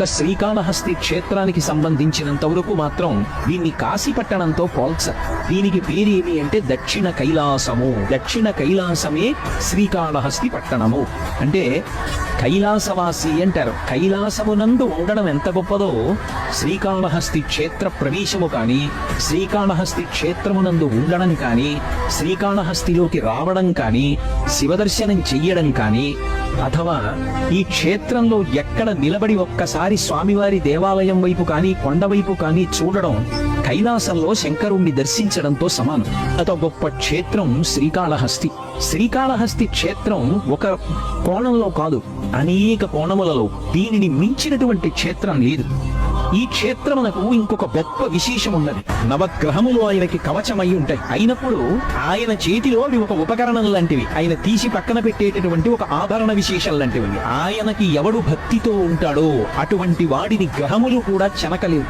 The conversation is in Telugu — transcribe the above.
ఒక్క శ్రీకాళహస్తి క్షేత్రానికి సంబంధించినంత వరకు మాత్రం దీన్ని కాశీపట్టణంతో పోల్చరు. దీనికి పేరేమి అంటే దక్షిణ కైలాసము. దక్షిణ కైలాసమే శ్రీకాళహస్తి పట్టణము. అంటే కైలాసవాసి అంటారు. కైలాసమునందు ఉండడం ఎంత గొప్పదో శ్రీకాళహస్తి క్షేత్ర ప్రవేశము కానీ, శ్రీకాళహస్తి క్షేత్రమునందు ఉండడం కానీ, శ్రీకాళహస్తిలోకి రావడం కానీ, శివదర్శనం చెయ్యడం కానీ, అథవా ఈ క్షేత్రంలో ఎక్కడ నిలబడి ఒక్కసారి స్వామివారి దేవాలయం వైపు కానీ, కొండవైపు కానీ చూడడం కైలాసంలో శంకరుణ్ణి దర్శించడంతో సమానం. అంత గొప్ప క్షేత్రం శ్రీకాళహస్తి. శ్రీకాళహస్తి క్షేత్రం ఒక కోణంలో కాదు, అనేక కోణములలో దీనిని మించినటువంటి క్షేత్రం లేదు. ఈ క్షేత్రమునకు ఇంకొక గొప్ప విశేషం ఉన్నది. నవగ్రహములు ఆయనకి కవచమై ఉంటాయి. అయినప్పుడు ఆయన చేతిలో అవి ఒక ఉపకరణం లాంటివి, ఆయన తీసి పక్కన పెట్టేటటువంటి ఒక ఆభరణ విశేషం లాంటివి. ఆయనకి ఎవడు భక్తితో ఉంటాడో అటువంటి వాడిని గ్రహములు కూడా చెనకలేవు.